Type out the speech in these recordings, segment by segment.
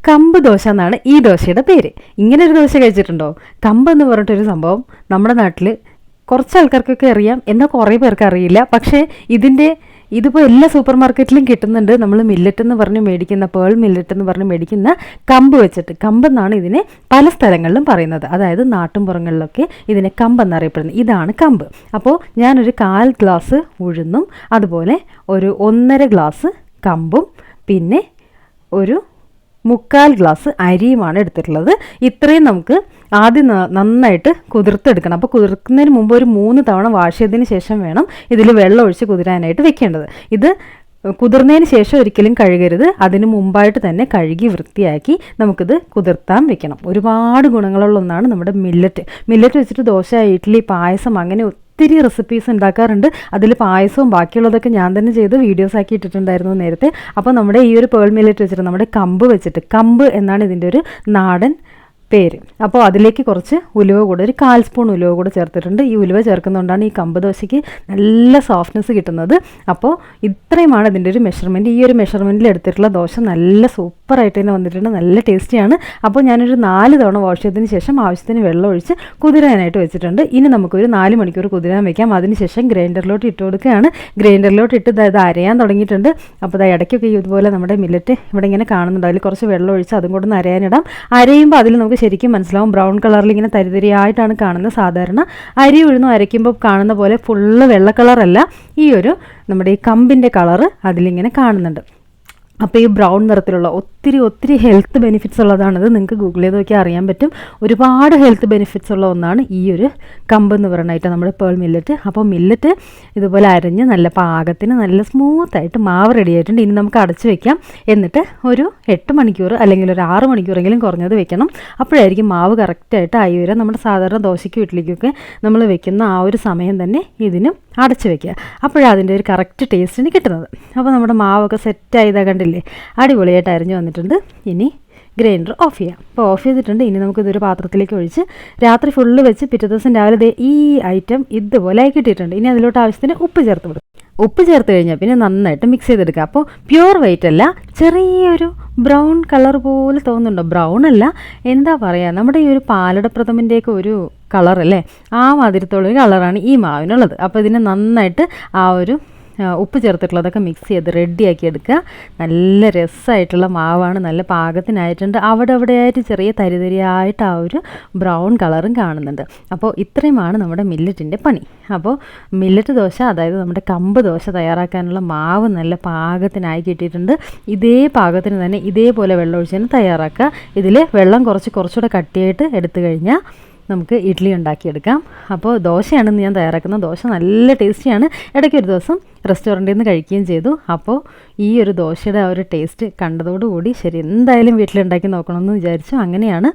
കമ്പ് ദോശ എന്നാണ് ഈ ദോശയുടെ പേര്. ഇങ്ങനെ ഒരു ദോശ കഴിച്ചിട്ടുണ്ടോ? കമ്പ് എന്ന് പറഞ്ഞിട്ടൊരു സംഭവം നമ്മുടെ നാട്ടിൽ കുറച്ച് ആൾക്കാർക്കൊക്കെ അറിയാം, എന്നാൽ കുറേ പേർക്ക് അറിയില്ല. പക്ഷേ ഇതിപ്പോൾ എല്ലാ സൂപ്പർ മാർക്കറ്റിലും കിട്ടുന്നുണ്ട്. നമ്മൾ മില്ലറ്റ് എന്ന് പറഞ്ഞ് മേടിക്കുന്ന, പേൾ മില്ലറ്റ് എന്ന് പറഞ്ഞ് മേടിക്കുന്ന കമ്പ് വെച്ചിട്ട്. കമ്പെന്നാണ് ഇതിനെ പല സ്ഥലങ്ങളിലും പറയുന്നത്. അതായത് നാട്ടിൻപുറങ്ങളിലൊക്കെ ഇതിനെ കമ്പെന്നറിയപ്പെടുന്നത്. ഇതാണ് കമ്പ്. അപ്പോൾ ഞാനൊരു 1/4 ഗ്ലാസ് ഉഴുന്നും അതുപോലെ ഒരു 1.5 ഗ്ലാസ് കമ്പും പിന്നെ ഒരു 3/4 ഗ്ലാസ് അരിയുമാണ് എടുത്തിട്ടുള്ളത്. ഇത്രയും നമുക്ക് ആദ്യം നന്നായിട്ട് കുതിർത്തെടുക്കണം. അപ്പോൾ കുതിർക്കുന്നതിന് മുമ്പ് ഒരു 3 തവണ വാഷ് ചെയ്തതിന് ശേഷം വേണം ഇതിൽ വെള്ളം ഒഴിച്ച് കുതിരാനായിട്ട് വെക്കേണ്ടത്. ഇത് കുതിർന്നതിന് ശേഷം ഒരിക്കലും കഴുകരുത്. അതിന് മുമ്പായിട്ട് തന്നെ കഴുകി വൃത്തിയാക്കി നമുക്കിത് കുതിർത്താൻ വെക്കണം. ഒരുപാട് ഗുണങ്ങളുള്ള ഒന്നാണ് നമ്മുടെ മില്ലറ്റ് വെച്ചിട്ട് ദോശ, ഇഡ്ഡലി, പായസം അങ്ങനെ ഒത്തിരി റെസിപ്പീസ് ഉണ്ടാക്കാറുണ്ട്. അതിൽ പായസവും ബാക്കിയുള്ളതൊക്കെ ഞാൻ തന്നെ ചെയ്ത് വീഡിയോസ് ആക്കി ഇട്ടിട്ടുണ്ടായിരുന്നു നേരത്തെ. അപ്പോൾ നമ്മുടെ ഈ ഒരു പേൾ മില്ലറ്റ് വെച്ചിട്ട്, നമ്മുടെ കമ്പ് വെച്ചിട്ട്, കമ്പ് എന്നാണ് ഇതിൻ്റെ ഒരു നാടൻ പേര്. അപ്പോൾ അതിലേക്ക് കുറച്ച് ഉലുവ കൂടെ, ഒരു 1/4 സ്പൂൺ ഉലുവ കൂടെ ചേർത്തിട്ടുണ്ട്. ഈ ഉലുവ ചേർക്കുന്നതുകൊണ്ടാണ് ഈ കമ്പ് ദോശയ്ക്ക് നല്ല സോഫ്റ്റ്നെസ് കിട്ടുന്നത്. അപ്പോൾ ഇത്രയുമാണ് ഇതിൻ്റെ ഒരു മെഷർമെൻറ്റ്. ഈ ഒരു മെഷർമെൻറ്റിൽ എടുത്തിട്ടുള്ള ദോശ നല്ല സൂപ്പറായിട്ട് തന്നെ വന്നിട്ടുണ്ട്, നല്ല ടേസ്റ്റിയാണ്. അപ്പോൾ ഞാനൊരു 4 തവണ വാഷ് ചെയ്തതിന് ശേഷം ആവശ്യത്തിന് വെള്ളം ഒഴിച്ച് കുതിരാനായിട്ട് വെച്ചിട്ടുണ്ട്. ഇനി നമുക്കൊരു 4 മണിക്കൂർ കുതിരാൻ വെക്കാം. അതിനുശേഷം ഗ്രൈൻഡറിലോട്ട് ഇട്ട് കൊടുക്കുകയാണ്. ഗ്രൈൻഡറിലോട്ട് ഇട്ട് ഇത് അരയാൻ തുടങ്ങിയിട്ടുണ്ട്. അപ്പോൾ അത് ഇടയ്ക്കൊക്കെ ഇതുപോലെ നമ്മുടെ മില്ലറ്റ് ഇവിടെ ഇങ്ങനെ കാണുന്നുണ്ട്. അതിൽ കുറച്ച് വെള്ളം ഒഴിച്ച് അതും കൂടെ ഒന്ന് അരയാനിടാം. അരയുമ്പോൾ അതിൽ നമുക്ക് ശരിക്കും മനസ്സിലാവും, ബ്രൗൺ കളറിൽ ഇങ്ങനെ തരിതരിയായിട്ടാണ് കാണുന്നത്. സാധാരണ അരി ഉഴുന്നും അരയ്ക്കുമ്പോൾ കാണുന്ന പോലെ ഫുള്ള് വെള്ള കളറല്ല, ഈ ഒരു നമ്മുടെ ഈ കമ്പിൻ്റെ കളറ് അതിലിങ്ങനെ കാണുന്നുണ്ട്. അപ്പോൾ ഈ ബ്രൗൺ നിറത്തിലുള്ള ഒത്തിരി ഹെൽത്ത് ബെനിഫിറ്റ്സ് ഉള്ളതാണിത്. നിങ്ങൾക്ക് ഗൂഗിൾ ചെയ്ത് നോക്കിയാൽ അറിയാൻ പറ്റും. ഒരുപാട് ഹെൽത്ത് ബെനിഫിറ്റ്സ് ഉള്ള ഒന്നാണ് ഈ ഒരു കമ്പ് എന്ന് പറയുന്നത് നമ്മുടെ പേൾ മില്ലറ്റ്. അപ്പോൾ മില്ലറ്റ് ഇതുപോലെ അരഞ്ഞ് നല്ല പാകത്തിന് നല്ല സ്മൂത്തായിട്ട് മാവ് റെഡി ആയിട്ടുണ്ട്. ഇനി നമുക്ക് അടച്ച് വെക്കാം. എന്നിട്ട് ഒരു 8 മണിക്കൂർ അല്ലെങ്കിൽ ഒരു 6 മണിക്കൂറെങ്കിലും കുറഞ്ഞത് വെക്കണം. അപ്പോഴായിരിക്കും മാവ് കറക്റ്റായിട്ട് ആയി വരിക. നമ്മുടെ സാധാരണ ദോശയ്ക്കും ഇഡ്ഡലിക്കൊക്കെ നമ്മൾ വെക്കുന്ന ആ ഒരു സമയം തന്നെ ഇതിനും അടച്ച് വെക്കുക. അപ്പോഴാണ് അതിൻ്റെ ഒരു കറക്റ്റ് ടേസ്റ്റിന് കിട്ടുന്നത്. അപ്പോൾ നമ്മുടെ മാവൊക്കെ സെറ്റായതാ കണ്ടില്ലേ, അടിപൊളിയായിട്ട് അരിഞ്ഞ് വന്നിട്ടുണ്ട്. ഇനി ഗ്രൈൻഡർ ഓഫ് ചെയ്യാം. അപ്പോൾ ഓഫ് ചെയ്തിട്ടുണ്ട്. ഇനി നമുക്കിതൊരു പാത്രത്തിലേക്ക് ഒഴിച്ച് രാത്രി ഫുള്ള് വെച്ച് പിറ്റേ ദിവസം രാവിലെ ഈ ഐറ്റം ഇതുപോലെ ആയി കിട്ടിയിട്ടുണ്ട്. ഇനി അതിലോട്ട് ആവശ്യത്തിന് ഉപ്പ് ചേർത്ത് കൊടുക്കും. ഉപ്പ് ചേർത്ത് കഴിഞ്ഞാൽ പിന്നെ നന്നായിട്ട് മിക്സ് ചെയ്തെടുക്കുക. അപ്പോൾ പ്യുവർ വൈറ്റ് അല്ല, ചെറിയൊരു ബ്രൗൺ കളർ പോലെ തോന്നുന്നുണ്ടോ? ബ്രൗൺ അല്ല, എന്താ പറയുക, നമ്മുടെ ഈ ഒരു പാലട പ്രഥമൻ്റെയൊക്കെ ഒരു കളറല്ലേ, ആ മാതിരത്തുള്ളൊരു കളറാണ് ഈ മാവിനുള്ളത്. അപ്പോൾ ഇതിനെ നന്നായിട്ട് ആ ഒരു ഉപ്പ് ചേർത്തിട്ടുള്ളതൊക്കെ മിക്സ് ചെയ്ത് റെഡിയാക്കി എടുക്കുക. നല്ല രസമായിട്ടുള്ള മാവാണ്, നല്ല പാകത്തിനായിട്ടുണ്ട്. അവിടെയായിട്ട് ചെറിയ തരിതരിയായിട്ട് ആ ഒരു ബ്രൗൺ കളറും കാണുന്നുണ്ട്. അപ്പോൾ ഇത്രയുമാണ് നമ്മുടെ മില്ലറ്റിൻ്റെ പണി. അപ്പോൾ മില്ലറ്റ് ദോശ, അതായത് നമ്മുടെ കമ്പ് ദോശ തയ്യാറാക്കാനുള്ള മാവ് നല്ല പാകത്തിനായി കിട്ടിയിട്ടുണ്ട്. ഇതേ പാകത്തിന് തന്നെ ഇതേപോലെ വെള്ളം ഒഴിച്ച് തന്നെ തയ്യാറാക്കുക. ഇതിൽ വെള്ളം കുറച്ചുകൂടെ കട്ടിയായിട്ട് എടുത്തു കഴിഞ്ഞാൽ നമുക്ക് ഇഡ്ഡലി ഉണ്ടാക്കിയെടുക്കാം. അപ്പോൾ ദോശയാണെന്ന് ഞാൻ തയ്യാറാക്കുന്നത്. ദോശ നല്ല ടേസ്റ്റിയാണ്. ഇടയ്ക്കൊരു ദിവസം റെസ്റ്റോറൻറ്റിൽ നിന്ന് കഴിക്കുകയും ചെയ്തു. അപ്പോൾ ഈ ഒരു ദോശയുടെ ആ ഒരു ടേസ്റ്റ് കണ്ടതോടുകൂടി ശരി, എന്തായാലും വീട്ടിലുണ്ടാക്കി നോക്കണമെന്ന് വിചാരിച്ചു. അങ്ങനെയാണ്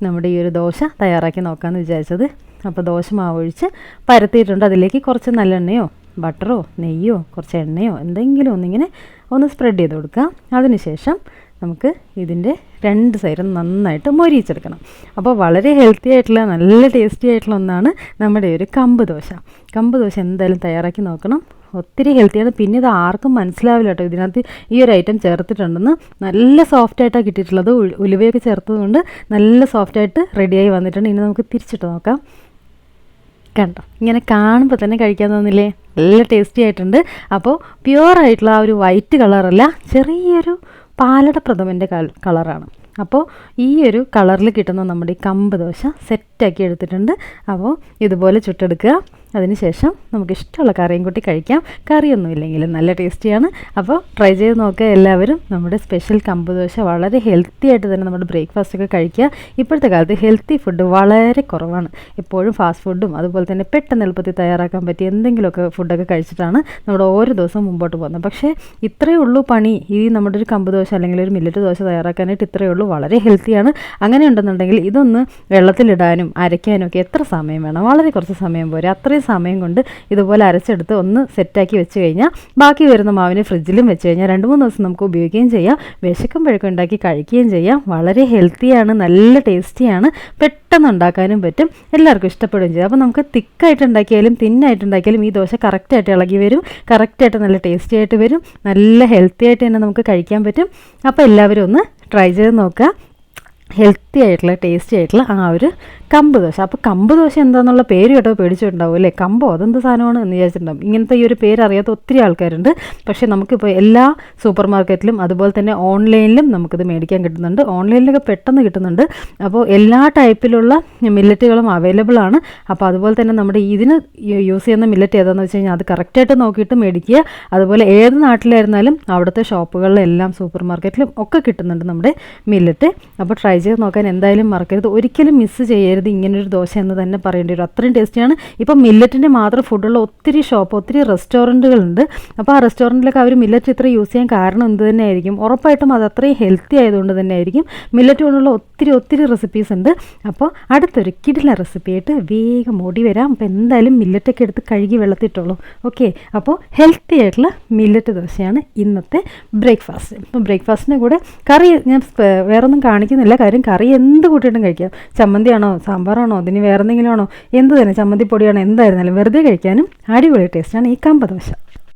നമ്മുടെ ഈ ഒരു ദോശ തയ്യാറാക്കി നോക്കാമെന്ന് വിചാരിച്ചത്. അപ്പോൾ ദോശ മാവ് ഒഴിച്ച് പരത്തിയിട്ടുണ്ട്. അതിലേക്ക് കുറച്ച് നല്ലെണ്ണയോ ബട്ടറോ നെയ്യോ കുറച്ച് എണ്ണയോ എന്തെങ്കിലും ഒന്നിങ്ങനെ ഒന്ന് സ്പ്രെഡ് ചെയ്ത് കൊടുക്കുക. അതിനുശേഷം നമുക്ക് ഇതിൻ്റെ 2 സൈഡും നന്നായിട്ട് മൊരിയിച്ചെടുക്കണം. അപ്പോൾ വളരെ ഹെൽത്തി ആയിട്ടുള്ള നല്ല ടേസ്റ്റി ആയിട്ടുള്ള ഒന്നാണ് നമ്മുടെ ഒരു കമ്പ് ദോശ. കമ്പ് ദോശ എന്തായാലും തയ്യാറാക്കി നോക്കണം. ഒത്തിരി ഹെൽത്തിയാണ്. പിന്നെ ഇത് ആർക്കും മനസ്സിലാവില്ല കേട്ടോ, ഇതിനകത്ത് ഈ ഒരു ഐറ്റം ചേർത്തിട്ടുണ്ടെന്ന്. നല്ല സോഫ്റ്റായിട്ടാണ് കിട്ടിയിട്ടുള്ളത്. ഉലുവയൊക്കെ ചേർത്തതുകൊണ്ട് നല്ല സോഫ്റ്റായിട്ട് റെഡിയായി വന്നിട്ടുണ്ട്. ഇനി നമുക്ക് തിരിച്ചിട്ട് നോക്കാം. കണ്ടോ, ഇങ്ങനെ കാണുമ്പോൾ തന്നെ കഴിക്കാൻ തോന്നില്ലേ? നല്ല ടേസ്റ്റി ആയിട്ടുണ്ട്. അപ്പോൾ പ്യുവറായിട്ടുള്ള ആ ഒരു വൈറ്റ് കളറല്ല, ചെറിയൊരു പാലട പ്രഥമൻ്റെ കളറാണ്. അപ്പോൾ ഈ ഒരു കളറിൽ കിട്ടുന്ന നമ്മുടെ ഈ കമ്പ് ദോശ സെറ്റാക്കി എടുത്തിട്ടുണ്ട്. അപ്പോൾ ഇതുപോലെ ചുട്ടെടുക്കുക. അതിനുശേഷം നമുക്ക് ഇഷ്ടമുള്ള കറിയും കൂട്ടി കഴിക്കാം. കറിയൊന്നും ഇല്ലെങ്കിലും നല്ല ടേസ്റ്റിയാണ്. അപ്പോൾ ട്രൈ ചെയ്ത് നോക്കുക എല്ലാവരും. നമ്മുടെ സ്പെഷ്യൽ കമ്പ് ദോശ വളരെ ഹെൽത്തി ആയിട്ട് തന്നെ നമ്മുടെ ബ്രേക്ക്ഫാസ്റ്റൊക്കെ കഴിക്കുക. ഇപ്പോഴത്തെ കാലത്ത് ഹെൽത്തി ഫുഡ് വളരെ കുറവാണ്. എപ്പോഴും ഫാസ്റ്റ് ഫുഡും അതുപോലെ തന്നെ പെട്ടെന്ന് എളുപ്പത്തിൽ തയ്യാറാക്കാൻ പറ്റിയ എന്തെങ്കിലുമൊക്കെ ഫുഡൊക്കെ കഴിച്ചിട്ടാണ് നമ്മുടെ ഓരോ ദിവസവും മുമ്പോട്ട് പോകുന്നത്. പക്ഷേ ഇത്രയേ ഉള്ളൂ പണി. ഈ നമ്മുടെ ഒരു കമ്പ് ദോശ അല്ലെങ്കിൽ ഒരു മില്ലറ്റ് ദോശ തയ്യാറാക്കാനായിട്ട് ഇത്രയേ ഉള്ളൂ. വളരെ ഹെൽത്തിയാണ്. അങ്ങനെ ഉണ്ടെന്നുണ്ടെങ്കിൽ ഇതൊന്ന് വെള്ളത്തിലിടാനും അരയ്ക്കാനും ഒക്കെ എത്ര സമയം വേണം? വളരെ കുറച്ച് സമയം പോരെ. അത്രയും സമയം കൊണ്ട് ഇതുപോലെ അരച്ചെടുത്ത് ഒന്ന് സെറ്റാക്കി വെച്ച് കഴിഞ്ഞാൽ ബാക്കി വരുന്ന മാവിനെ ഫ്രിഡ്ജിലും വെച്ച് കഴിഞ്ഞാൽ 2-3 ദിവസം നമുക്ക് ഉപയോഗിക്കുകയും ചെയ്യാം. വിശക്കുമ്പോഴൊക്കെ ഉണ്ടാക്കി കഴിക്കുകയും ചെയ്യാം. വളരെ ഹെൽത്തിയാണ്, നല്ല ടേസ്റ്റിയാണ്, പെട്ടെന്ന് ഉണ്ടാക്കാനും പറ്റും, എല്ലാവർക്കും ഇഷ്ടപ്പെടുകയും ചെയ്യും. അപ്പോൾ നമുക്ക് തിക്കായിട്ട് ഉണ്ടാക്കിയാലും തിന്നായിട്ടുണ്ടാക്കിയാലും ഈ ദോശ കറക്റ്റായിട്ട് ഇളകി വരും, കറക്റ്റായിട്ട് നല്ല ടേസ്റ്റി ആയിട്ട് വരും, നല്ല ഹെൽത്തി ആയിട്ട് തന്നെ നമുക്ക് കഴിക്കാൻ പറ്റും. അപ്പോൾ എല്ലാവരും ഒന്ന് ട്രൈ ചെയ്ത് നോക്കുക. ഹെൽത്തി ആയിട്ടുള്ള ടേസ്റ്റി ആയിട്ടുള്ള ആ ഒരു കമ്പ് ദോശ. അപ്പോൾ കമ്പ് ദോശ എന്താണെന്നുള്ള പേര് കേട്ടോ പേടിച്ചിട്ടുണ്ടാവും അല്ലേ, കമ്പോ അതെന്ത് സാധനമാണ് എന്ന് വിചാരിച്ചിട്ടുണ്ടാവും. ഇങ്ങനത്തെ ഈ ഒരു പേര് അറിയാത്ത ഒത്തിരി ആൾക്കാരുണ്ട്. പക്ഷേ നമുക്കിപ്പോൾ എല്ലാ സൂപ്പർ മാർക്കറ്റിലും അതുപോലെ തന്നെ ഓൺലൈനിലും നമുക്കിത് മേടിക്കാൻ കിട്ടുന്നുണ്ട്. ഓൺലൈനിലൊക്കെ പെട്ടെന്ന് കിട്ടുന്നുണ്ട്. അപ്പോൾ എല്ലാ ടൈപ്പിലുള്ള മില്ലറ്റുകളും അവൈലബിൾ ആണ്. അപ്പോൾ അതുപോലെ തന്നെ നമ്മുടെ ഇതിന് യൂസ് ചെയ്യുന്ന മില്ലറ്റ് ഏതാണെന്ന് വെച്ച് കഴിഞ്ഞാൽ അത് കറക്റ്റായിട്ട് നോക്കിയിട്ട് മേടിക്കുക. അതുപോലെ ഏത് നാട്ടിലായിരുന്നാലും അവിടുത്തെ ഷോപ്പുകളിലെല്ലാം സൂപ്പർ മാർക്കറ്റിലും ഒക്കെ കിട്ടുന്നുണ്ട് നമ്മുടെ മില്ലറ്റ്. അപ്പോൾ ട്രൈ ചെയ്ത് നോക്കാൻ എന്തായാലും മറക്കരുത്. ഒരിക്കലും മിസ്സ് ചെയ്യരുത് ഇങ്ങനൊരു ദോശ എന്ന് തന്നെ പറയേണ്ടി വരും. അത്രയും ടേസ്റ്റിയാണ്. ഇപ്പം മില്ലറ്റിൻ്റെ മാത്രം ഫുഡുള്ള ഒത്തിരി ഷോപ്പ്, ഒത്തിരി റെസ്റ്റോറൻറ്റുകളുണ്ട്. അപ്പോൾ ആ റെസ്റ്റോറൻറ്റിലൊക്കെ അവർ മില്ലറ്റ് ഇത്ര യൂസ് ചെയ്യാൻ കാരണം എന്ത് തന്നെ ആയിരിക്കും? ഉറപ്പായിട്ടും അത് അത്രയും ഹെൽത്തി ആയതുകൊണ്ട് തന്നെ ആയിരിക്കും. മില്ലറ്റ് കൊണ്ടുള്ള ഒത്തിരി റെസിപ്പീസ് ഉണ്ട്. അപ്പോൾ അടുത്തൊരു കിടിലൻ റെസിപ്പി ആയിട്ട് വേഗം ഓടി വരാം. അപ്പോൾ എന്തായാലും മില്ലറ്റൊക്കെ എടുത്ത് കഴുകി വെള്ളത്തിട്ടുള്ളൂ. ഓക്കെ, അപ്പോൾ ഹെൽത്തി ആയിട്ടുള്ള മില്ലറ്റ് ദോശയാണ് ഇന്നത്തെ ബ്രേക്ക്ഫാസ്റ്റ്. ഇപ്പോൾ ബ്രേക്ക്ഫാസ്റ്റിൻ്റെ കൂടെ കറി ഞാൻ വേറൊന്നും കാണിക്കുന്നില്ല. കാര്യം കറി എന്ത് കൂട്ടിയിട്ടും കഴിക്കാം. ചമ്മന്തിയാണോ, സാമ്പാറാണോ, അതിന് വേറെ എന്തെങ്കിലും ആണോ, എന്ത് തന്നെ, ചമ്മന്തിപ്പൊടിയാണോ, എന്തായിരുന്നാലും വെറുതെ കഴിക്കാനും അടിപൊളി ടേസ്റ്റാണ് ഈ കമ്പ ദോശ.